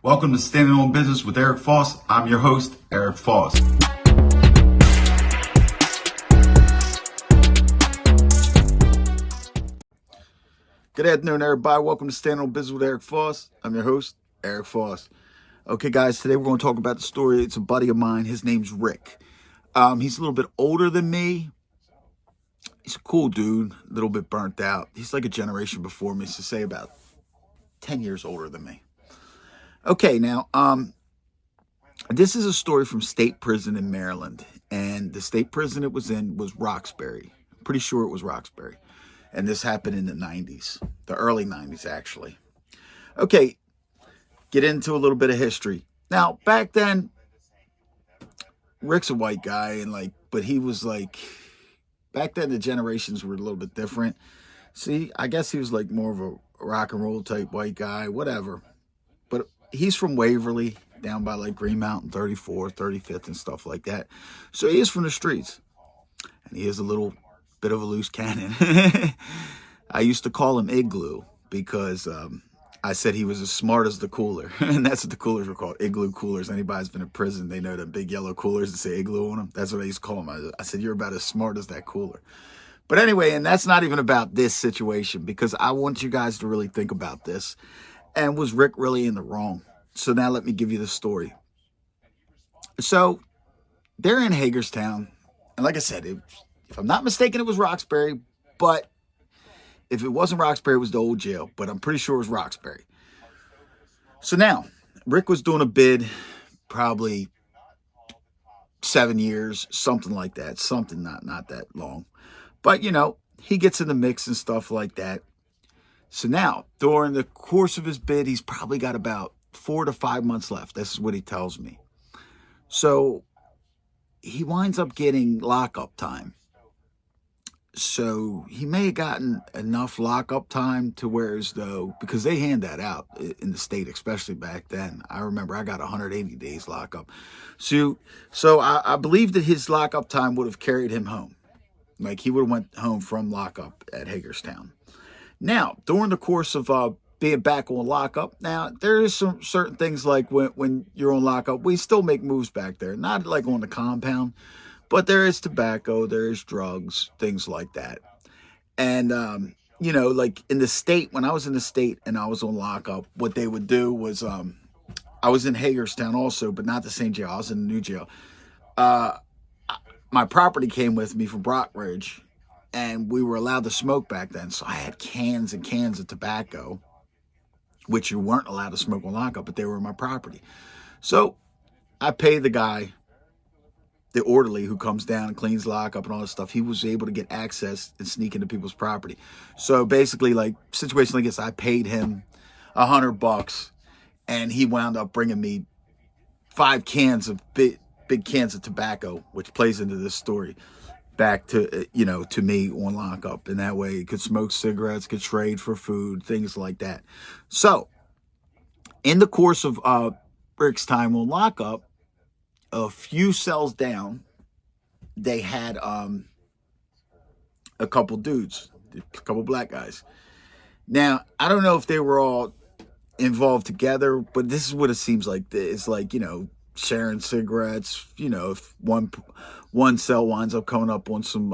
Welcome to Standing on Business with Eric Foss. I'm your host, Eric Foss. Good afternoon, everybody. Welcome to Standing on Business with Eric Foss. I'm your host, Eric Foss. Okay, guys, today we're going to talk about the story. It's a buddy of mine. His name's Rick. He's a little bit older than me. He's a cool dude, a little bit burnt out. He's like a generation before me, so say about 10 years older than me. Okay, now, this is a story from state prison in Maryland, and the state prison it was in was Roxbury. I'm pretty sure it was Roxbury, and this happened in the 90s, the early 90s, actually. Okay, get into a little bit of history. Now, back then, Rick's a white guy, but he was back then the generations were a little bit different. See, I guess he was like more of a rock and roll type white guy, whatever. But he's from Waverly, down by like Green Mountain, 34th, 35th, and stuff like that. So he is from the streets. And he is a little bit of a loose cannon. I used to call him Igloo because I said he was as smart as the cooler. And that's what the coolers were called, Igloo coolers. Anybody's been in prison, they know the big yellow coolers that say Igloo on them. That's what I used to call him. I said, you're about as smart as that cooler. But anyway, and that's not even about this situation, because I want you guys to really think about this. And was Rick really in the wrong? So now let me give you the story. So they're in Hagerstown. And like I said, if I'm not mistaken, it was Roxbury. But if it wasn't Roxbury, it was the old jail. But I'm pretty sure it was Roxbury. So now, Rick was doing a bid, probably 7 years, something like that. Something not that long. But, he gets in the mix and stuff like that. So now, during the course of his bid, he's probably got about 4 to 5 months left. This is what he tells me. So he winds up getting lockup time. So he may have gotten enough lockup time to where as though, because they hand that out in the state, especially back then. I remember I got 180 days lockup. So I believe that his lockup time would have carried him home. Like he would have went home from lockup at Hagerstown. Now, during the course of being back on lockup, now there is some certain things like when you're on lockup, we still make moves back there. Not like on the compound, but there is tobacco, there is drugs, things like that. And, like in the state, when I was in the state and I was on lockup, what they would do was, I was in Hagerstown also, but not the same jail. I was in the new jail. My property came with me from Brockridge. And we were allowed to smoke back then. So I had cans and cans of tobacco, which you weren't allowed to smoke on lockup, but they were my property. So I paid the guy, the orderly who comes down and cleans lockup and all this stuff. He was able to get access and sneak into people's property. So basically, like situation like this, I paid him $100 and he wound up bringing me 5 cans of big cans of tobacco, which plays into this story, back to, to me on lockup. And that way he could smoke cigarettes, could trade for food, things like that. So in the course of Rick's time on lockup, a few cells down, they had a couple dudes, a couple black guys. Now, I don't know if they were all involved together, but this is what it seems like. It's like, sharing cigarettes, if one cell winds up coming up on some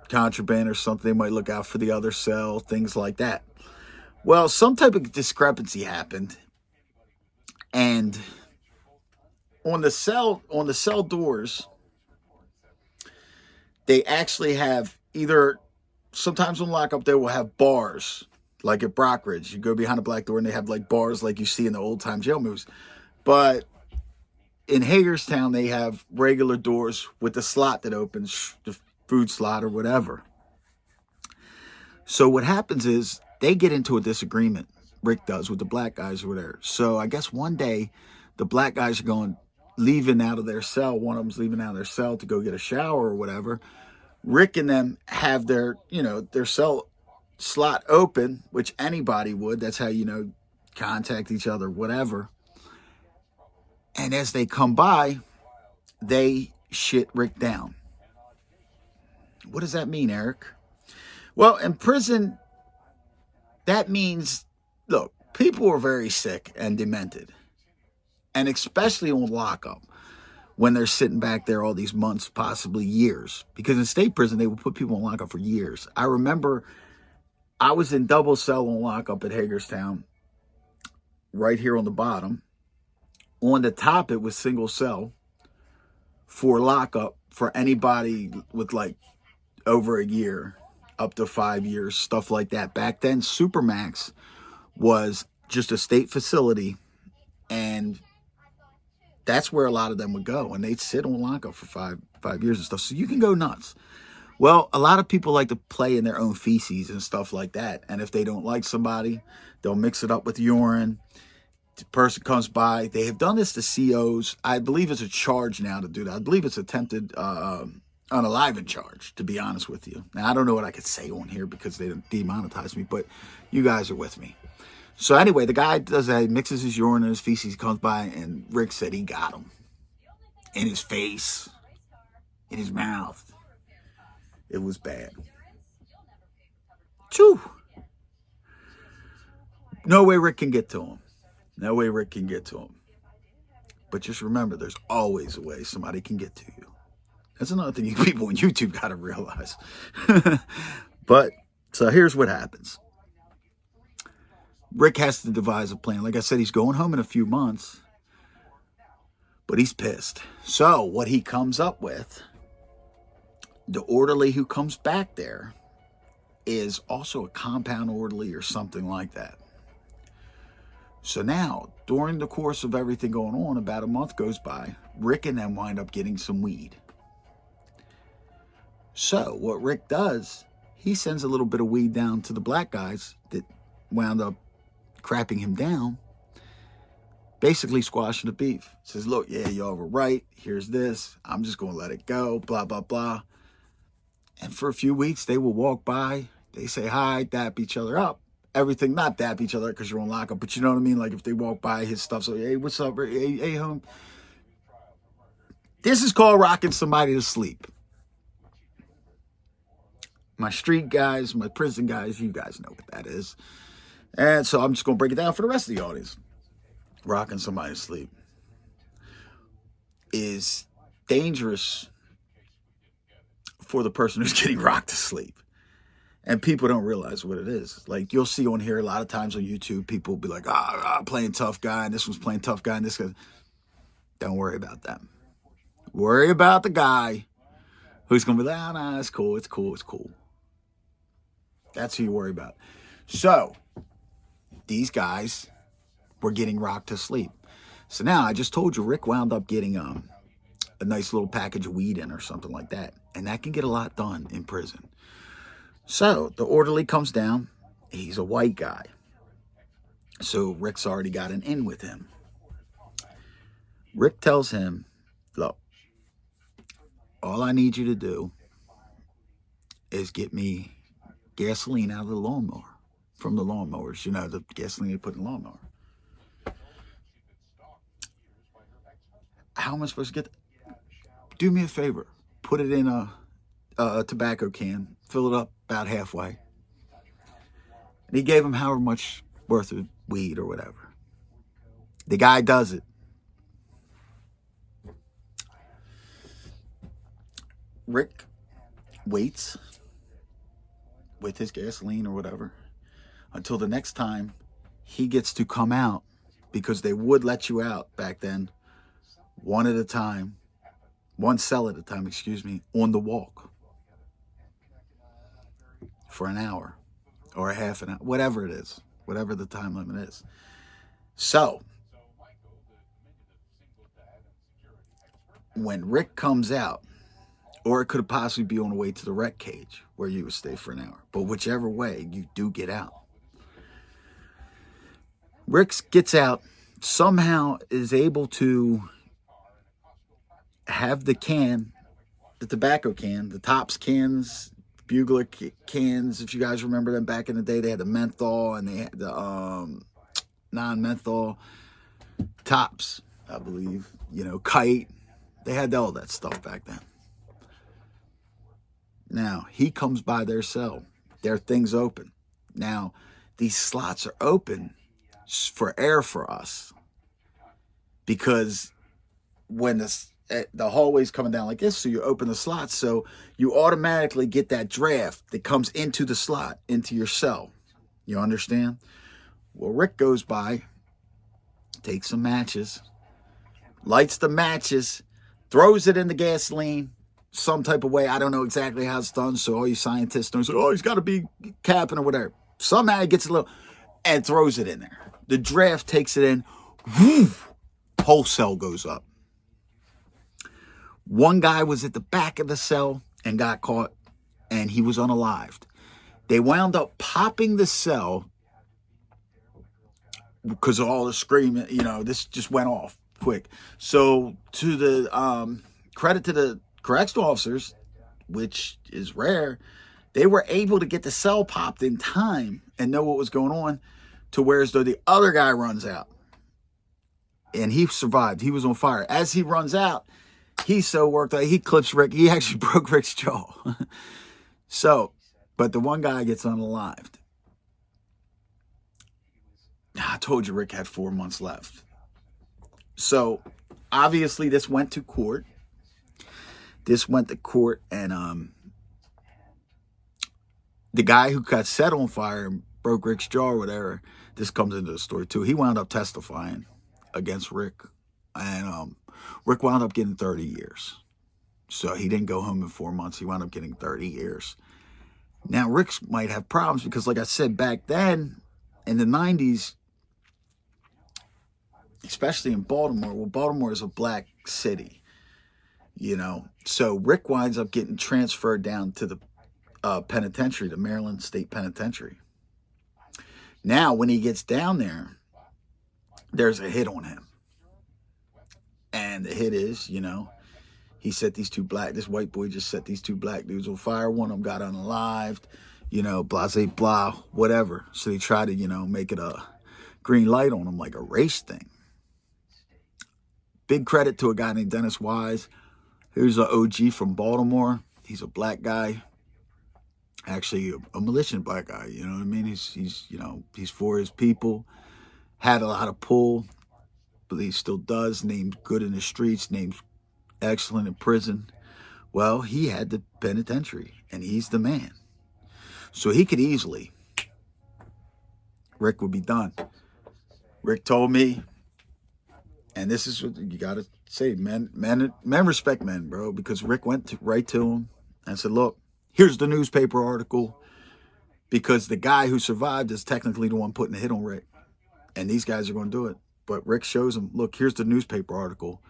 contraband or something, they might look out for the other cell, things like that. Well, some type of discrepancy happened, and on the cell doors, they actually have either, sometimes on lockup they will have bars, like at Brockridge. You go behind a black door and they have like bars like you see in the old time jail movies. But in Hagerstown, they have regular doors with the slot that opens, the food slot or whatever. So what happens is they get into a disagreement, Rick does, with the black guys or whatever. So I guess one day the black guys are leaving out of their cell. One of them's leaving out of their cell to go get a shower or whatever. Rick and them have their cell slot open, which anybody would. That's how, contact each other, whatever. And as they come by, they shit Rick down. What does that mean, Eric? Well, in prison, that means, look, People are very sick and demented, and especially on lockup when they're sitting back there all these months, possibly years. Because in state prison, they will put people on lockup for years. I remember I was in double cell on lockup at Hagerstown, right here on the bottom. On the top, it was single cell for lockup for anybody with like over a year, up to 5 years, stuff like that. Back then, Supermax was just a state facility, and that's where a lot of them would go, and they'd sit on lockup for five years and stuff. So you can go nuts. Well, a lot of people like to play in their own feces and stuff like that. And if they don't like somebody, they'll mix it up with urine. The person comes by. They have done this to COs. I believe it's a charge now to do that. I believe it's attempted unaliving charge, to be honest with you. Now, I don't know what I could say on here because they demonetized me, but you guys are with me. So anyway, the guy does that. He mixes his urine and his feces, comes by, and Rick said he got him. In his face, in his mouth. It was bad. Choo! No way Rick can get to him. No way Rick can get to him. But just remember, there's always a way somebody can get to you. That's another thing you people on YouTube got to realize. But, so here's what happens. Rick has to devise a plan. Like I said, he's going home in a few months. But he's pissed. So, what he comes up with, the orderly who comes back there is also a compound orderly or something like that. So now, during the course of everything going on, about a month goes by, Rick and them wind up getting some weed. So what Rick does, he sends a little bit of weed down to the black guys that wound up crapping him down, basically squashing the beef. Says, look, yeah, y'all were right. Here's this. I'm just going to let it go, blah, blah, blah. And for a few weeks, they will walk by. They say hi, dap each other up. Everything, not dap each other because you're on lockup, but you know what I mean? Like if they walk by, his stuff, so, hey, what's up? Hey, home. This is called rocking somebody to sleep. My street guys, my prison guys, you guys know what that is. And so I'm just going to break it down for the rest of the audience. Rocking somebody to sleep is dangerous for the person who's getting rocked to sleep. And people don't realize what it is. Like, you'll see on here a lot of times on YouTube, people will be like, I'm playing tough guy, and this one's playing tough guy, and this guy. Don't worry about that. Worry about the guy who's going to be like, nah, it's cool, it's cool, it's cool. That's who you worry about. So, these guys were getting rocked to sleep. So now, I just told you, Rick wound up getting a nice little package of weed in or something like that. And that can get a lot done in prison. So, the orderly comes down. He's a white guy. So, Rick's already got an in with him. Rick tells him, look, all I need you to do is get me gasoline out of the lawnmower. From the lawnmowers, you know, the gasoline they put in the lawnmower. How am I supposed to get that? Do me a favor. Put it in a tobacco can. Fill it up about halfway. And he gave him however much worth of weed or whatever. The guy does it. Rick waits with his gasoline or whatever until the next time he gets to come out, because they would let you out back then, one at a time, one cell at a time, on the walk for an hour or a half an hour, whatever it is, whatever the time limit is. So, when Rick comes out, or it could possibly be on the way to the rec cage where you would stay for an hour, but whichever way, you do get out. Rick gets out, somehow is able to have the can, the tobacco can, the Tops cans, Bugler cans, if you guys remember them back in the day, they had the menthol and they had the non-menthol Tops, I believe, Kite. They had all that stuff back then. Now, he comes by their cell. Their thing's open. Now, these slots are open for air for us, because when the hallway's coming down like this, so you open the slots, so you automatically get that draft that comes into the slot, into your cell. You understand? Well, Rick goes by, takes some matches, lights the matches, throws it in the gasoline some type of way. I don't know exactly how it's done, so all you scientists don't say, oh, he's got to be capping or whatever. Somehow he gets a little, and throws it in there. The draft takes it in, whoo, whole cell goes up. One guy was at the back of the cell and got caught, and he was unalived. They wound up popping the cell because of all the screaming. You know, this just went off quick. So to the credit to the correctional officers, which is rare, they were able to get the cell popped in time and know what was going on, to where as though the other guy runs out. And he survived. He was on fire. As he runs out, he's so worked out, he clips Rick. He actually broke Rick's jaw. So, but the one guy gets unalived. I told you Rick had 4 months left. So, obviously, this went to court. And the guy who got set on fire and broke Rick's jaw or whatever, this comes into the story too. He wound up testifying against Rick. And Rick wound up getting 30 years. So he didn't go home in 4 months. He wound up getting 30 years. Now, Rick might have problems because, like I said, back then in the 90s, especially in Baltimore, well, Baltimore is a black city, you know. So Rick winds up getting transferred down to the penitentiary, the Maryland State Penitentiary. Now, when he gets down there, there's a hit on him. And the hit is, you know, he set this white boy just set these 2 black dudes on fire. One of them got unalived, you know, blah, blah, whatever. So they try to, you know, make it a green light on him, like a race thing. Big credit to a guy named Dennis Wise. Here's an OG from Baltimore. He's a black guy. Actually, a militant black guy, you know what I mean? He's you know, he's for his people. Had a lot of pull, but he still does. Named good in the streets, named excellent in prison. Well, he had the penitentiary, and he's the man. So he could easily, Rick would be done. Rick told me, and this is what you got to say, men respect men, bro, because Rick went right to him and said, look, here's the newspaper article, because the guy who survived is technically the one putting the hit on Rick, and these guys are going to do it. But Rick shows him, look, here's the newspaper article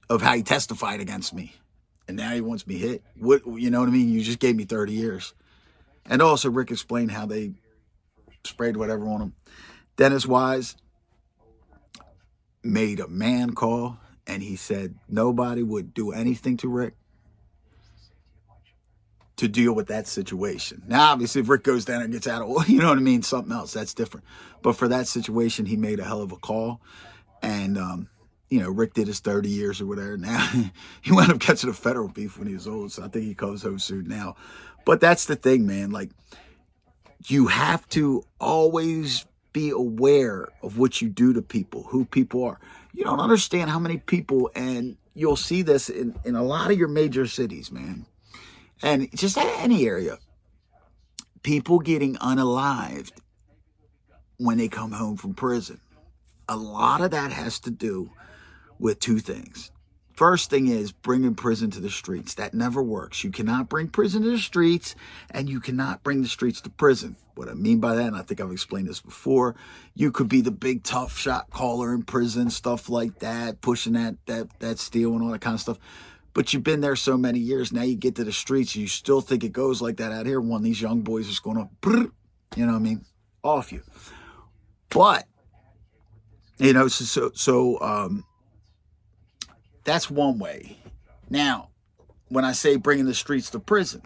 of how he testified against me, and now he wants me hit. What, you know what I mean? You just gave me 30 years. And also Rick explained how they sprayed whatever on him. Dennis Wise made a man call, and he said nobody would do anything to Rick to deal with that situation. Now, obviously, if Rick goes down and gets out of, you know what I mean, something else, that's different. But for that situation, he made a hell of a call. And, you know, Rick did his 30 years or whatever. Now, he wound up catching a federal beef when he was old, so I think he comes home soon now. But that's the thing, man. Like, you have to always be aware of what you do to people, who people are. You don't understand how many people, and you'll see this in a lot of your major cities, man. And just any area, people getting unalived when they come home from prison. A lot of that has to do with 2 things. First thing is bringing prison to the streets. That never works. You cannot bring prison to the streets, and you cannot bring the streets to prison. What I mean by that, and I think I've explained this before, you could be the big tough shot caller in prison, stuff like that, pushing that steel and all that kind of stuff. But you've been there so many years. Now you get to the streets, and you still think it goes like that out here. One of these young boys is going to, you know what I mean, off you. But, you know, so that's one way. Now, when I say bringing the streets to prison,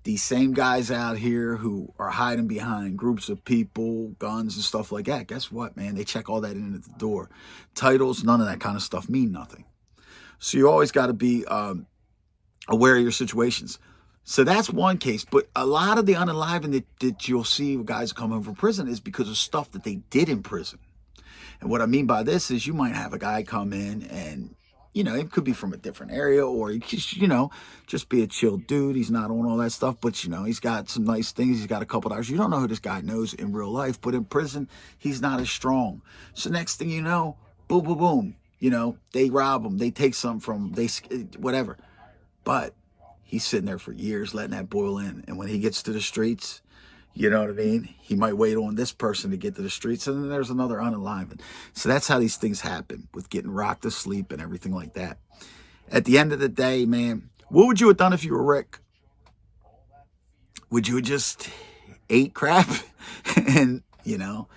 these same guys out here who are hiding behind groups of people, guns and stuff like that, guess what, man? They check all that in at the door. Titles, none of that kind of stuff mean nothing. So you always got to be aware of your situations. So that's one case. But a lot of the unalivened that you'll see guys come home from prison is because of stuff that they did in prison. And what I mean by this is you might have a guy come in and, you know, it could be from a different area, or he just, you know, just be a chill dude. He's not on all that stuff, but, you know, he's got some nice things. He's got a couple dollars. You don't know who this guy knows in real life, but in prison, he's not as strong. So next thing you know, boom, boom, boom. You know, they rob him. They take something from him. Whatever. But he's sitting there for years letting that boil in. And when he gets to the streets, you know what I mean? He might wait on this person to get to the streets, and then there's another unalivened. So that's how these things happen with getting rocked to sleep and everything like that. At the end of the day, man, what would you have done if you were Rick? Would you have just ate crap and, you know,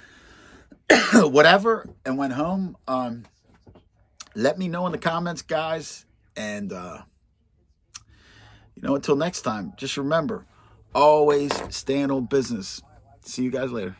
whatever, and went home? Let me know in the comments, guys. And, you know, until next time, just remember, always stand on business. See you guys later.